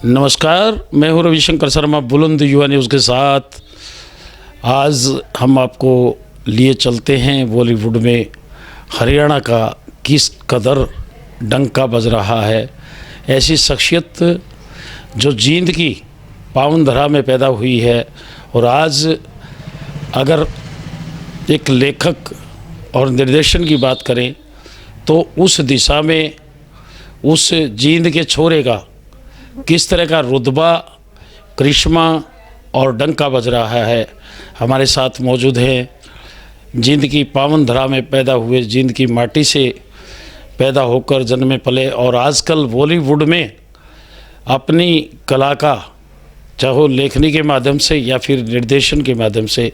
नमस्कार, मैं हूं रविशंकर शर्मा बुलंद युवा न्यूज़ के साथ। आज हम आपको लिए चलते हैं बॉलीवुड में हरियाणा का किस कदर डंका बज रहा है। ऐसी शख्सियत जो जींद की पावन धरा में पैदा हुई है और आज अगर एक लेखक और निर्देशन की बात करें तो उस दिशा में उस जींद के छोरे का किस तरह का रुतबा, करिश्मा और डंका बज रहा है। हमारे साथ मौजूद हैं जींद की पावन धरा में पैदा हुए, जींद की माटी से पैदा होकर जन्मे पले और आजकल बॉलीवुड में अपनी कला का चाहे लेखनी के माध्यम से या फिर निर्देशन के माध्यम से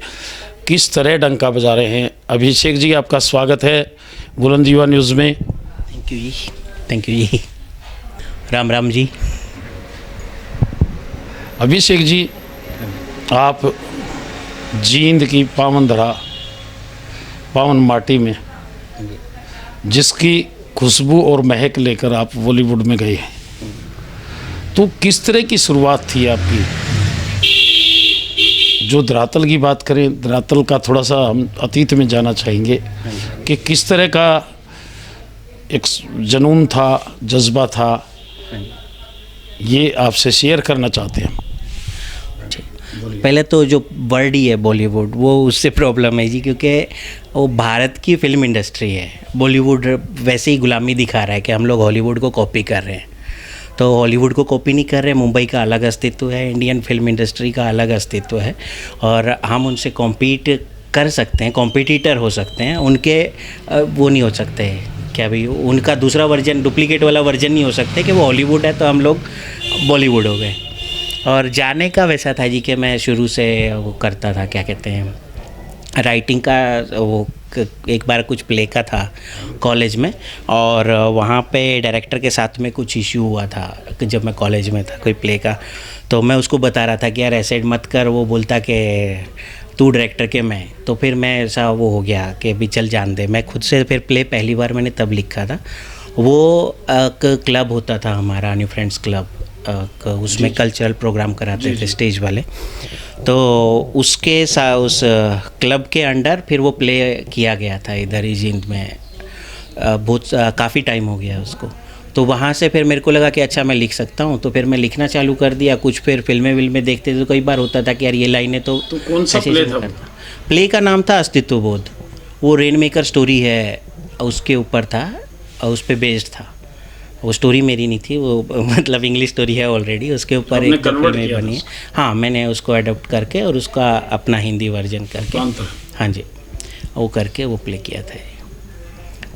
किस तरह डंका बजा रहे हैं। अभिषेक जी, आपका स्वागत है बुलंद युवा न्यूज़ में। Thank you ji, thank you ji. Ram Ram ji. Abhishek ji, आप जींद की पावन धरा, पावन माटी में जिसकी खुशबू और महक लेकर आप बॉलीवुड में गए हैं, तो किस तरह की शुरुआत थी आपकी? जो धरातल की बात करें, धरातल का थोड़ा सा हम अतीत में जाना चाहेंगे कि किस तरह का एक जुनून था, जज्बा था, ये आपसे शेयर करना चाहते हैं। पहले तो जो वर्ड ही है बॉलीवुड, वो उससे प्रॉब्लम है जी, क्योंकि वो भारत की फिल्म इंडस्ट्री है। बॉलीवुड वैसे ही गुलामी दिखा रहा है कि हम लोग हॉलीवुड को कॉपी कर रहे हैं, तो हॉलीवुड को कॉपी नहीं कर रहे। मुंबई का अलग अस्तित्व है, इंडियन फिल्म इंडस्ट्री का अलग अस्तित्व है और हम उनसे कॉम्पीट कर सकते हैं, कॉम्पिटिटर हो सकते हैं। उनके वो नहीं हो सकते क्या भाई, उनका दूसरा वर्जन, डुप्लीकेट वाला वर्जन नहीं हो सकते कि वो हॉलीवुड है तो हम लोग बॉलीवुड हो गए। और जाने का वैसा था जी कि मैं शुरू से वो करता था, क्या कहते हैं, राइटिंग का। वो एक बार कुछ प्ले का था कॉलेज में और वहाँ पे डायरेक्टर के साथ में कुछ इश्यू हुआ था जब मैं कॉलेज में था, कोई प्ले का। तो मैं उसको बता रहा था कि यार ऐसे मत कर। वो बोलता कि तू डायरेक्टर के मैं, तो फिर मैं ऐसा वो हो गया कि भी चल जान दे। मैं खुद से फिर प्ले पहली बार मैंने तब लिखा था। वो क्लब होता था हमारा, न्यू फ्रेंड्स क्लब, उसमें कल्चरल प्रोग्राम कराते थे स्टेज वाले। तो उसके उस क्लब के अंडर फिर वो प्ले किया गया था इधर ही जींद में। बहुत काफ़ी टाइम हो गया उसको। तो वहाँ से फिर मेरे को लगा कि अच्छा मैं लिख सकता हूँ, तो फिर मैं लिखना चालू कर दिया। कुछ फिर फिल्में देखते थे तो कई बार होता था कि यार ये लाइनें तो कौन सा प्ले था? प्ले का नाम था अस्तित्व बोध। वो रेन मेकर स्टोरी है, उसके ऊपर था, उस पर बेस्ड था। वो स्टोरी मेरी नहीं थी, वो मतलब इंग्लिश स्टोरी है ऑलरेडी, उसके ऊपर एक फिल्म बनी है। हाँ, मैंने उसको अडोप्ट करके और उसका अपना हिंदी वर्जन करके, हाँ जी, वो करके वो प्ले किया था।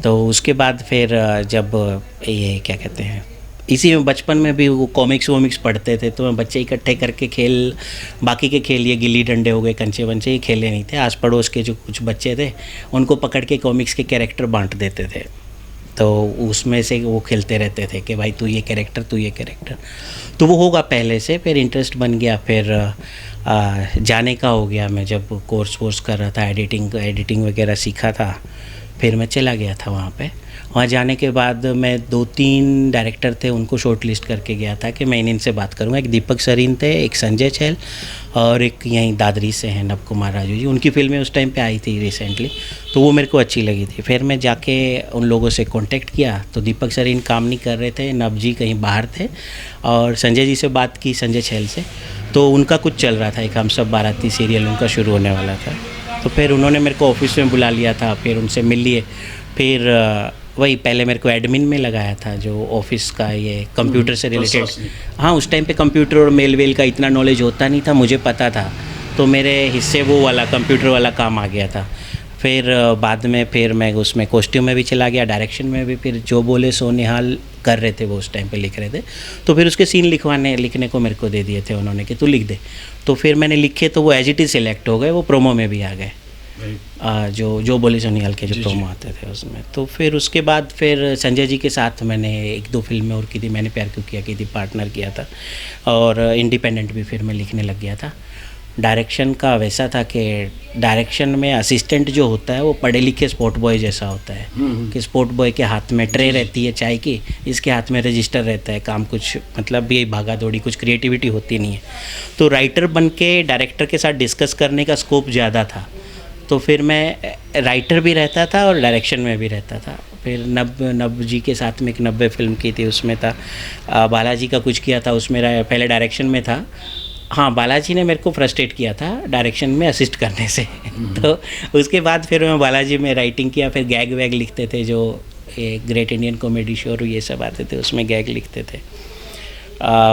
तो उसके बाद फिर जब ये क्या कहते हैं, इसी में बचपन में भी वो कॉमिक्स वॉमिक्स पढ़ते थे, तो मैं बच्चे इकट्ठे करके खेल, बाकी के खेल, ये गिल्ली डंडे हो गए, कंचे वंचे, ये खेले नहीं थे। आस पड़ोस के जो कुछ बच्चे थे उनको पकड़ के कॉमिक्स के कैरेक्टर बांट देते थे, तो उसमें से वो खेलते रहते थे कि भाई तू ये कैरेक्टर, तू ये कैरेक्टर। तो वो होगा पहले से, फिर इंटरेस्ट बन गया। फिर जाने का हो गया। मैं जब कोर्स वोर्स कर रहा था, एडिटिंग वगैरह सीखा था, फिर मैं चला गया था वहाँ पे। वहाँ जाने के बाद मैं 2-3 डायरेक्टर थे, उनको शॉर्ट लिस्ट करके गया था कि मैं इनसे बात करूँगा। एक दीपक सरीन थे, एक संजय छैल और एक यहीं दादरी से हैं नव कुमार राजू जी। उनकी फिल्में उस टाइम पे आई थी रिसेंटली, तो वो मेरे को अच्छी लगी थी। फिर मैं जाके उन लोगों से कांटेक्ट किया, तो दीपक सरीन काम नहीं कर रहे थे, नव जी कहीं बाहर थे, और संजय जी से बात की, संजय छैल से, तो उनका कुछ चल रहा था, एक हम सब बाराती सीरियल उनका शुरू होने वाला था। तो फिर उन्होंने मेरे को ऑफिस में बुला लिया था, फिर उनसे मिल लिए। फिर वही पहले मेरे को एडमिन में लगाया था, जो ऑफिस का ये कंप्यूटर से रिलेटेड। हाँ, उस टाइम पे कंप्यूटर और मेल वेल का इतना नॉलेज होता नहीं था, मुझे पता था, तो मेरे हिस्से वो वाला कंप्यूटर वाला काम आ गया था। फिर बाद में फिर मैं उसमें कॉस्ट्यूम में भी चला गया, डायरेक्शन में भी। फिर जो बोले सो निहाल कर रहे थे, वो उस टाइम पे लिख रहे थे, तो फिर उसके सीन लिखने को मेरे को दे दिए थे उन्होंने कि तू लिख दे। तो फिर मैंने लिखे, तो वो एज इट इज़ सिलेक्ट हो गए, वो प्रोमो में भी आ गए। जो बोले सोनिहाल के जो प्रोमो आते थे उसमें। तो फिर उसके बाद फिर संजय जी के साथ मैंने 1-2 फिल्में और की थी। मैंने प्यार क्यों किया की थी, पार्टनर किया था, और इंडिपेंडेंट भी फिर मैं लिखने लग गया था। डायरेक्शन का वैसा था कि डायरेक्शन में असिस्टेंट जो होता है वो पढ़े लिखे स्पोर्ट बॉय जैसा होता है कि स्पोर्ट बॉय के हाथ में ट्रे रहती है चाय की, इसके हाथ में रजिस्टर रहता है, काम कुछ मतलब यही भागा दौड़ी, कुछ क्रिएटिविटी होती नहीं है। तो राइटर बन के डायरेक्टर के साथ डिस्कस करने का स्कोप ज़्यादा था, तो फिर मैं राइटर भी रहता था और डायरेक्शन में भी रहता था। फिर नब जी के साथ में एक 90 फिल्म की थी, उसमें था बालाजी का कुछ किया था, उसमें पहले डायरेक्शन में था। हाँ, बालाजी ने मेरे को फ्रस्ट्रेट किया था डायरेक्शन में असिस्ट करने से तो उसके बाद फिर मैं बालाजी में राइटिंग किया, फिर गैग वैग लिखते थे, जो ग्रेट इंडियन कॉमेडी शो और ये सब आते थे उसमें गैग लिखते थे,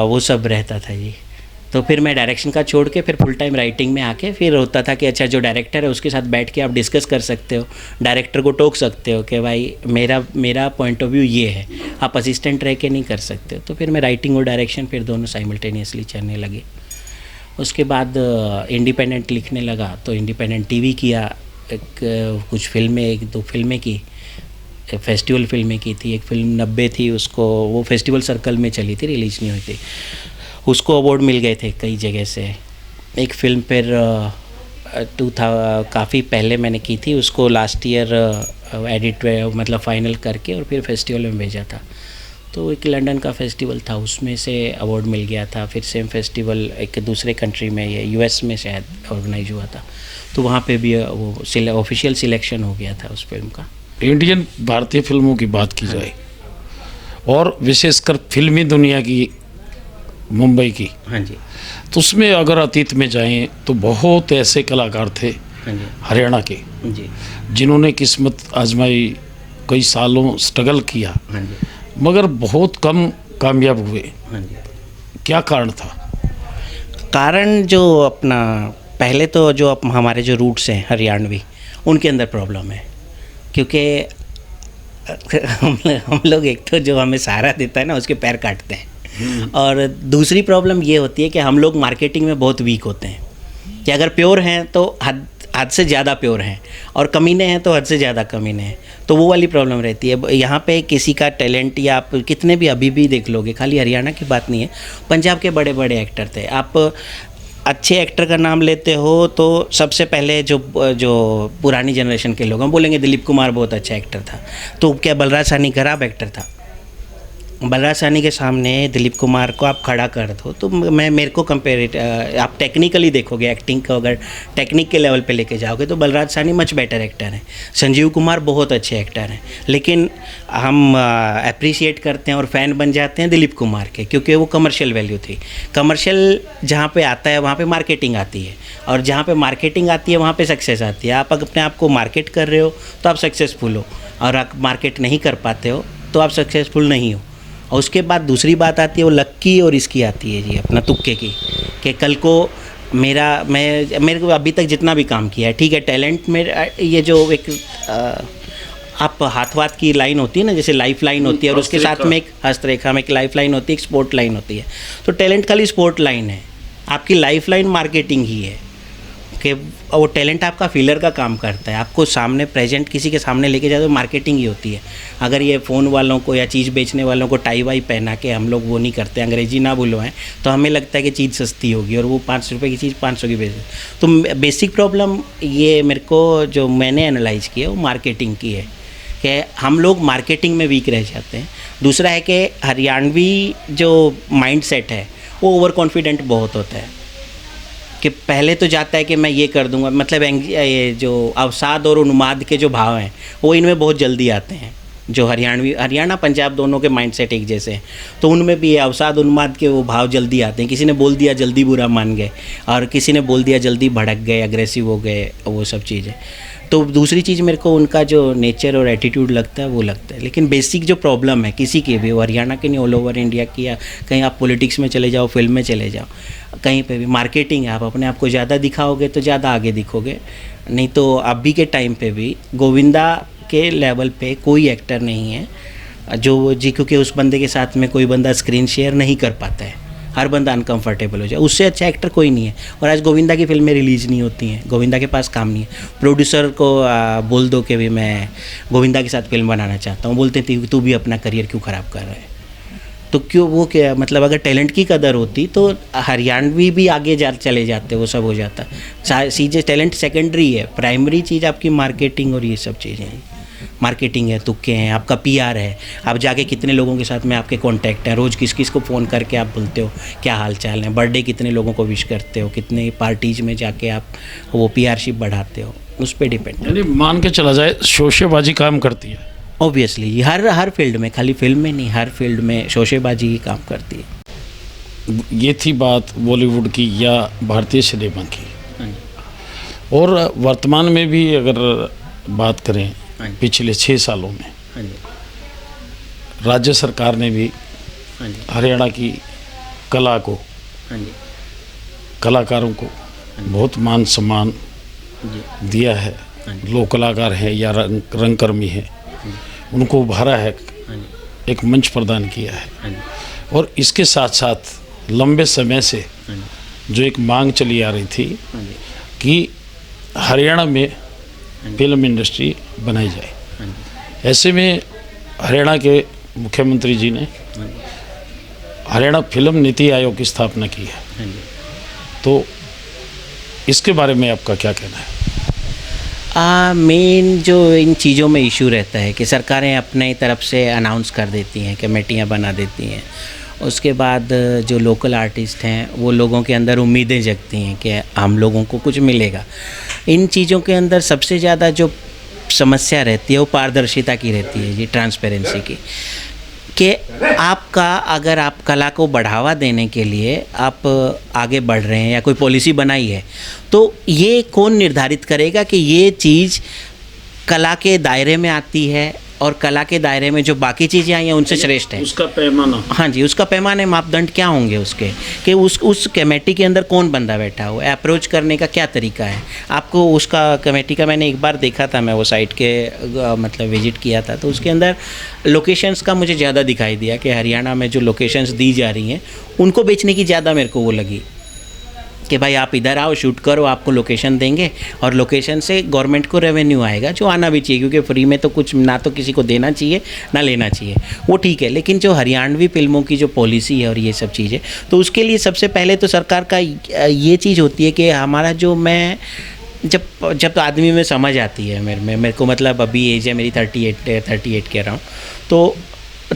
वो सब रहता था जी। तो फिर मैं डायरेक्शन का छोड़ के फिर फुल टाइम राइटिंग में आके फिर होता था कि अच्छा जो डायरेक्टर है उसके साथ बैठ के आप डिस्कस कर सकते हो, डायरेक्टर को टोक सकते हो कि भाई मेरा पॉइंट ऑफ व्यू ये है, आप असिस्टेंट रह के नहीं कर सकते हो। तो फिर मैं राइटिंग और डायरेक्शन फिर दोनों साइमल्टेनियसली चलने लगे। उसके बाद इंडिपेंडेंट लिखने लगा, तो इंडिपेंडेंट टीवी किया, कुछ फिल्में, 1-2 फिल्में की, फेस्टिवल फिल्में की थी। एक फिल्म 90 थी, उसको वो फेस्टिवल सर्कल में चली थी, रिलीज नहीं हुई थी, उसको अवार्ड मिल गए थे कई जगह से। एक फिल्म फिर काफ़ी पहले मैंने की थी, उसको लास्ट ईयर एडिट मतलब फाइनल करके और फिर फेस्टिवल में भेजा था। तो एक लंदन का फेस्टिवल था, उसमें से अवार्ड मिल गया था। फिर सेम फेस्टिवल एक दूसरे कंट्री में, ये यूएस में शायद ऑर्गेनाइज हुआ था, तो वहाँ पे भी वो ऑफिशियल सिलेक्शन हो गया था उस फिल्म का। इंडियन भारतीय फिल्मों की बात की जाए और विशेषकर फिल्मी दुनिया की, मुंबई की, हाँ जी, तो उसमें अगर अतीत में जाएं तो बहुत ऐसे कलाकार थे हाँ जी, हरियाणा के जी, जिन्होंने किस्मत आजमाई, कई सालों स्ट्रगल किया, हाँ जी, मगर बहुत कम कामयाब हुए। हाँ जी। क्या क्या कारण था? कारण जो अपना पहले तो जो हमारे जो रूट्स हैं हरियाणवी, उनके अंदर प्रॉब्लम है, क्योंकि हम लोग एक तो जो हमें सहारा देता है ना उसके पैर काटते हैं, और दूसरी प्रॉब्लम ये होती है कि हम लोग मार्केटिंग में बहुत वीक होते हैं कि अगर प्योर हैं तो हद से ज़्यादा प्योर हैं, और कमीने हैं तो हद से ज़्यादा कमीने हैं। तो वो वाली प्रॉब्लम रहती है यहाँ पे। किसी का टैलेंट या आप कितने भी अभी भी देख लोगे, खाली हरियाणा की बात नहीं है, पंजाब के बड़े बड़े एक्टर थे। आप अच्छे एक्टर का नाम लेते हो तो सबसे पहले जो पुरानी जनरेशन के लोग हम बोलेंगे दिलीप कुमार बहुत अच्छा एक्टर था। तो क्या बलराज साहनी खराब एक्टर था? बलराज साहनी के सामने दिलीप कुमार को आप खड़ा कर दो तो मेरे को आप टेक्निकली देखोगे, एक्टिंग को अगर टेक्निक के लेवल पे लेके जाओगे तो Balraj Sahni much better actor हैं। संजीव कुमार बहुत अच्छे एक्टर हैं, लेकिन हम अप्रिशिएट करते हैं और फ़ैन बन जाते हैं दिलीप कुमार के, क्योंकि वो कमर्शियल वैल्यू थी। कमर्शियल जहाँ पे आता है वहाँ पे मार्केटिंग आती है, और जहाँ पे मार्केटिंग आती है वहाँ पे सक्सेस आती है। आप अपने आप को मार्केट कर रहे हो तो आप सक्सेसफुल हो, और आप मार्केट नहीं कर पाते हो तो आप सक्सेसफुल नहीं हो। और उसके बाद दूसरी बात आती है वो लक की और इसकी आती है जी, अपना तुक्के की, कि कल को मेरे को अभी तक जितना भी काम किया है, ठीक है, टैलेंट में ये जो एक आप हाथ की लाइन होती है ना, जैसे लाइफ लाइन होती है, और उसके साथ में एक हस्तरेखा में एक लाइफ लाइन होती है, एक स्पोर्ट लाइन होती है। तो टैलेंट खाली स्पोर्ट लाइन है, आपकी लाइफ लाइन मार्केटिंग ही है, कि वो टैलेंट आपका फीलर का काम करता है। आपको सामने प्रेजेंट किसी के सामने लेके जाए तो मार्केटिंग ही होती है। अगर ये फ़ोन वालों को या चीज़ बेचने वालों को टाई वाई पहना के हम लोग वो नहीं करते, अंग्रेजी ना बुलवाएं, तो हमें लगता है कि चीज़ सस्ती होगी, और वो 5 रुपये की चीज़ 500 की बेच। तो बेसिक प्रॉब्लम ये मेरे को जो मैंने एनालाइज किया वो मार्केटिंग की है, कि हम लोग मार्केटिंग में वीक रह जाते हैं। दूसरा है कि हरियाणवी जो माइंड सेट है वो ओवर कॉन्फिडेंट बहुत होता है, कि पहले तो जाता है कि मैं ये कर दूंगा, मतलब ये जो अवसाद और उन्माद के जो भाव हैं वो इनमें बहुत जल्दी आते हैं। जो हरियाणा पंजाब दोनों के माइंडसेट एक जैसे हैं, तो उनमें भी ये अवसाद उन्माद के वो भाव जल्दी आते हैं। किसी ने बोल दिया जल्दी बुरा मान गए, और किसी ने बोल दिया जल्दी भड़क गए, अग्रेसिव हो गए, वो सब चीज़ें। तो दूसरी चीज़ मेरे को उनका जो नेचर और एटीट्यूड लगता है वो लगता है। लेकिन बेसिक जो प्रॉब्लम है किसी की भी, वो हरियाणा की नहीं, ऑल ओवर इंडिया की, या कहीं आप पॉलिटिक्स में चले जाओ, फिल्म में चले जाओ, कहीं पे भी मार्केटिंग है। आप अपने आप को ज़्यादा दिखाओगे तो ज़्यादा आगे दिखोगे, नहीं तो अभी के टाइम पे भी गोविंदा के लेवल पे कोई एक्टर नहीं है जो जी, क्योंकि उस बंदे के साथ में कोई बंदा स्क्रीन शेयर नहीं कर पाता है, हर बंदा अनकंफर्टेबल हो जाए, उससे अच्छा एक्टर कोई नहीं है। और आज गोविंदा की फिल्में रिलीज़ नहीं होती हैं, गोविंदा के पास काम नहीं है। प्रोड्यूसर को बोल दो कि भी मैं गोविंदा के साथ फिल्म बनाना चाहता हूँ, बोलते थे तू भी अपना करियर क्यों ख़राब कर रहा है। तो क्यों वो क्या मतलब अगर टैलेंट की कदर होती तो हरियाणवी भी आगे चले जाते, वो सब हो जाता। चीज़ें टैलेंट सेकेंडरी है, प्राइमरी चीज़ आपकी मार्केटिंग और ये सब चीज़ें हैं। मार्केटिंग है, तुक्के हैं, आपका पीआर है, आप जाके कितने लोगों के साथ में आपके कांटेक्ट हैं, रोज़ किस किस को फ़ोन करके आप बोलते हो क्या हाल चाल है, बर्थडे कितने लोगों को विश करते हो, कितने पार्टीज में जाके आप वो पीआरशिप बढ़ाते हो, उस पर डिपेंड। यानी मान के चला जाए शोशेबाजी काम करती है। ऑब्वियसली हर फील्ड में, खाली फिल्म में नहीं, हर फील्ड में शोशेबाजी ही काम करती है। ये थी बात बॉलीवुड की या भारतीय सिनेमा की। और वर्तमान में भी अगर बात करें पिछले 6 सालों में राज्य सरकार ने भी हरियाणा की कला को, कलाकारों को बहुत मान सम्मान दिया है। लोक कलाकार है या रंगकर्मी है, उनको उभारा है, एक मंच प्रदान किया है। और इसके साथ साथ लंबे समय से जो एक मांग चली आ रही थी कि हरियाणा में फिल्म इंडस्ट्री बनाई जाए, ऐसे में हरियाणा के मुख्यमंत्री जी ने हरियाणा फिल्म नीति आयोग की स्थापना की है। तो इसके बारे में आपका क्या कहना है? मेन जो इन चीज़ों में इशू रहता है कि सरकारें अपने तरफ से अनाउंस कर देती हैं, कमेटियाँ बना देती हैं, उसके बाद जो लोकल आर्टिस्ट हैं वो लोगों के अंदर उम्मीदें जगती हैं कि हम लोगों को कुछ मिलेगा। इन चीज़ों के अंदर सबसे ज़्यादा जो समस्या रहती है वो पारदर्शिता की रहती है जी, ट्रांसपेरेंसी की, कि आपका अगर आप कला को बढ़ावा देने के लिए आप आगे बढ़ रहे हैं या कोई पॉलिसी बनाई है, तो ये कौन निर्धारित करेगा कि ये चीज़ कला के दायरे में आती है और कला के दायरे में जो बाकी चीज़ें आई हैं उनसे श्रेष्ठ है? उसका पैमाना, हाँ जी, उसका पैमाने मापदंड क्या होंगे उसके, कि उस कमेटी के अंदर कौन बंदा बैठा हो, अप्रोच करने का क्या तरीका है आपको उसका। कमेटी का मैंने एक बार देखा था, मैं वो साइट के मतलब विजिट किया था, तो उसके अंदर लोकेशंस का मुझे ज़्यादा दिखाई दिया कि हरियाणा में जो लोकेशंस दी जा रही हैं उनको बेचने की ज़्यादा मेरे को वो लगी कि भाई आप इधर आओ, शूट करो, आपको लोकेशन देंगे और लोकेशन से गवर्नमेंट को रेवेन्यू आएगा, जो आना भी चाहिए, क्योंकि फ्री में तो कुछ ना तो किसी को देना चाहिए ना लेना चाहिए, वो ठीक है। लेकिन जो हरियाणवी फिल्मों की जो पॉलिसी है और ये सब चीज़ें, तो उसके लिए सबसे पहले तो सरकार का ये चीज़ होती है कि हमारा जो मैं जब आदमी में समझ आती है मेरे को, मतलब अभी एज है मेरी 38 कह रहा हूँ, तो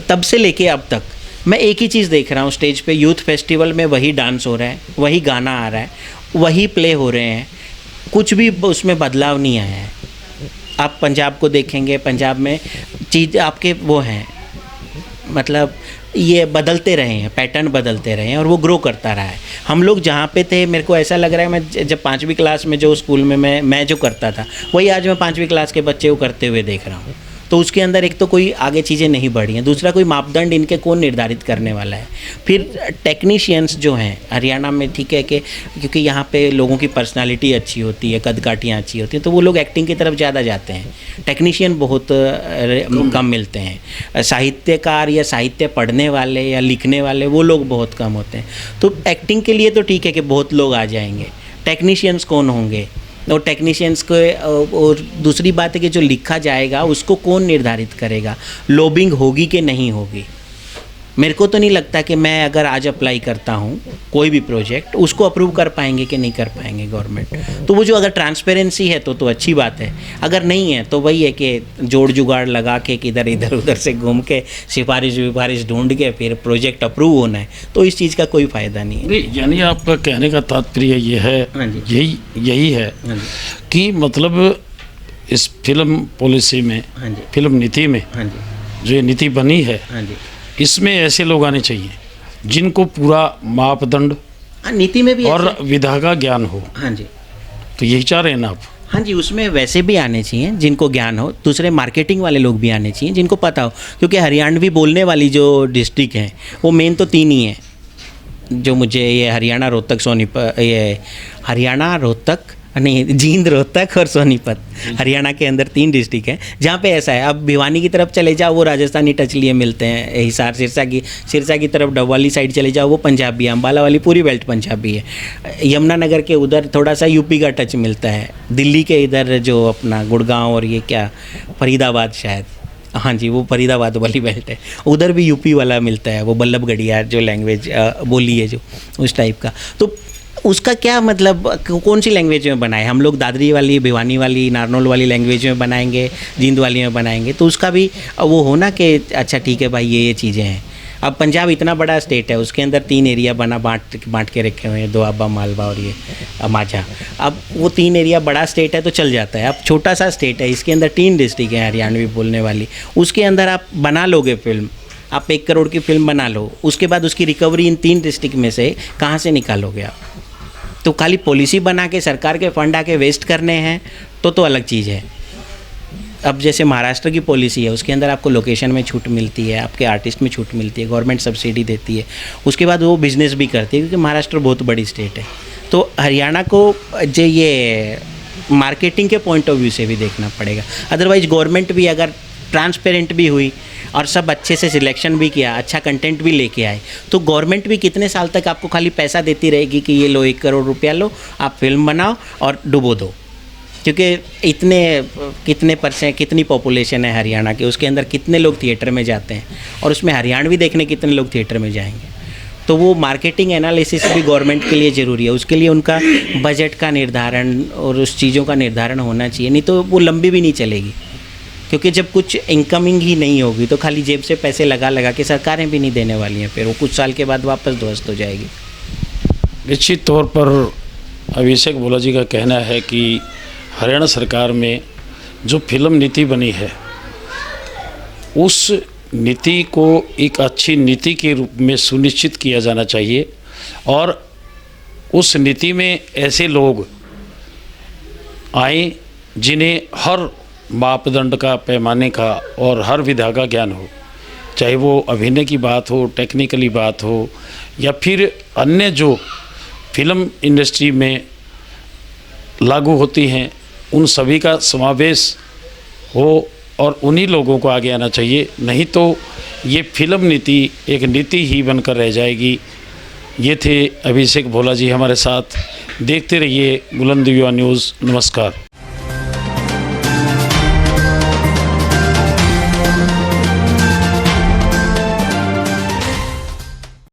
तब से लेके अब तक मैं एक ही चीज़ देख रहा हूँ, स्टेज पे यूथ फेस्टिवल में वही डांस हो रहा है, वही गाना आ रहा है, वही प्ले हो रहे हैं, कुछ भी उसमें बदलाव नहीं आया है। आप पंजाब को देखेंगे, पंजाब में चीज़ आपके वो हैं, मतलब ये बदलते रहे हैं, पैटर्न बदलते रहे हैं और वो ग्रो करता रहा है। हम लोग जहाँ पे थे, मेरे को ऐसा लग रहा है, मैं जब 5वीं क्लास में जो स्कूल में मैं जो करता था वही आज मैं 5वीं क्लास के बच्चे को करते हुए देख रहा हूँ। तो उसके अंदर एक तो कोई आगे चीज़ें नहीं बढ़ी हैं, दूसरा कोई मापदंड इनके कौन निर्धारित करने वाला है। फिर टेक्नीशियंस जो हैं हरियाणा में, ठीक है कि क्योंकि यहाँ पे लोगों की पर्सनालिटी अच्छी होती है, कद-काठियाँ अच्छी होती हैं, तो वो लोग एक्टिंग की तरफ ज़्यादा जाते हैं, टेक्नीशियन बहुत कम मिलते हैं। साहित्यकार या साहित्य पढ़ने वाले या लिखने वाले वो लोग बहुत कम होते हैं। तो एक्टिंग के लिए तो ठीक है कि बहुत लोग आ जाएंगे, टेक्नीशियंस कौन होंगे और टेक्नीशियंस को, और दूसरी बात है कि जो लिखा जाएगा उसको कौन निर्धारित करेगा, लॉबिंग होगी कि नहीं होगी। मेरे को तो नहीं लगता कि मैं अगर आज अप्लाई करता हूँ कोई भी प्रोजेक्ट, उसको अप्रूव कर पाएंगे कि नहीं कर पाएंगे गवर्नमेंट। तो वो जो अगर ट्रांसपेरेंसी है तो अच्छी बात है, अगर नहीं है तो वही है कि जोड़ जुगाड़ लगा के किधर इधर उधर से घूम के सिफारिश ढूंढ के फिर प्रोजेक्ट अप्रूव होना है, तो इस चीज़ का कोई फ़ायदा नहीं है। यानी आपका कहने का तात्पर्य ये है, यही है कि मतलब इस फिल्म पॉलिसी में, फिल्म नीति में जो ये नीति बनी है, इसमें ऐसे लोग आने चाहिए जिनको पूरा मापदंड नीति में भी और विधा का ज्ञान हो। हाँ जी, तो यही चाह रहे हैं ना आप? हाँ जी, उसमें वैसे भी आने चाहिए जिनको ज्ञान हो, दूसरे मार्केटिंग वाले लोग भी आने चाहिए जिनको पता हो, क्योंकि हरियाणवी बोलने वाली जो डिस्ट्रिक्ट हैं वो मेन तो 3 ही हैं, जो मुझे ये हरियाणा, रोहतक, सोनीपत, ये हरियाणा, रोहतक नहीं, जींद, रोहतक और सोनीपत, हरियाणा के अंदर 3 डिस्ट्रिक्ट हैं जहाँ पे ऐसा है। अब भिवानी की तरफ चले जाओ वो राजस्थानी टच लिए मिलते हैं, हिसार, सिरसा की तरफ डबवाली साइड चले जाओ वो पंजाबी है, अम्बाला वाली पूरी बेल्ट पंजाबी है, यमुनानगर के उधर थोड़ा सा यूपी का टच मिलता है, दिल्ली के इधर जो अपना गुड़गांव और ये क्या फरीदाबाद शायद हाँ जी, वो फरीदाबाद वाली बेल्ट है। उधर भी यूपी वाला मिलता है, वो बल्लभगढ़िया जो लैंग्वेज बोली है जो उस टाइप का। तो उसका क्या मतलब, कौन सी लैंग्वेज में बनाए? हम लोग दादरी वाली, भिवानी वाली, नारनौल वाली लैंग्वेज में बनाएंगे, जींद वाली में बनाएंगे, तो उसका भी वो हो ना कि अच्छा ठीक है भाई ये चीज़ें हैं। अब पंजाब इतना बड़ा स्टेट है, उसके अंदर 3 एरिया बांट के रखे हुए हैं, दोआबा, मालवा और ये माझा। अब वो 3 एरिया बड़ा स्टेट है तो चल जाता है। अब छोटा सा स्टेट है, इसके अंदर 3 डिस्ट्रिक्ट हैं हरियाणवी बोलने वाली, उसके अंदर आप बना लोगे फिल्म, आप 1 करोड़ की फिल्म बना लो, उसके बाद उसकी रिकवरी इन 3 डिस्ट्रिक्ट में से कहाँ से निकालोगे आप? तो खाली पॉलिसी बना के सरकार के फंड आके वेस्ट करने हैं तो अलग चीज़ है। अब जैसे महाराष्ट्र की पॉलिसी है, उसके अंदर आपको लोकेशन में छूट मिलती है, आपके आर्टिस्ट में छूट मिलती है, गवर्नमेंट सब्सिडी देती है, उसके बाद वो बिज़नेस भी करती है, क्योंकि महाराष्ट्र बहुत बड़ी स्टेट है। तो हरियाणा को जो ये मार्केटिंग के पॉइंट ऑफ व्यू से भी देखना पड़ेगा। अदरवाइज गवर्नमेंट भी अगर ट्रांसपेरेंट भी हुई और सब अच्छे से सिलेक्शन भी किया, अच्छा कंटेंट भी लेके आए, तो गवर्नमेंट भी कितने साल तक आपको खाली पैसा देती रहेगी कि ये लो 1 करोड़ रुपया लो, आप फिल्म बनाओ और डुबो दो। क्योंकि कितनी पॉपुलेशन है हरियाणा की, उसके अंदर कितने लोग थिएटर में जाते हैं और उसमें हरियाणवी देखने कितने लोग थिएटर में जाएंगे। तो वो मार्केटिंग एनालिसिस भी गवर्नमेंट के लिए ज़रूरी है, उसके लिए उनका बजट का निर्धारण और उस चीज़ों का निर्धारण होना चाहिए, नहीं तो वो लंबी भी नहीं चलेगी। क्योंकि जब कुछ इनकमिंग ही नहीं होगी तो खाली जेब से पैसे लगा के सरकारें भी नहीं देने वाली हैं, फिर वो कुछ साल के बाद वापस ध्वस्त हो जाएगी। निश्चित तौर पर अभिषेक भोला जी का कहना है कि हरियाणा सरकार में जो फिल्म नीति बनी है, उस नीति को एक अच्छी नीति के रूप में सुनिश्चित किया जाना चाहिए और उस नीति में ऐसे लोग आए जिन्हें हर मापदंड का, पैमाने का और हर विधा का ज्ञान हो, चाहे वो अभिनय की बात हो, टेक्निकली बात हो या फिर अन्य जो फिल्म इंडस्ट्री में लागू होती हैं, उन सभी का समावेश हो और उन्हीं लोगों को आगे आना चाहिए। नहीं तो ये फिल्म नीति एक नीति ही बनकर रह जाएगी। ये थे अभिषेक भोला जी हमारे साथ। देखते रहिए बुलंद युवा न्यूज़। नमस्कार।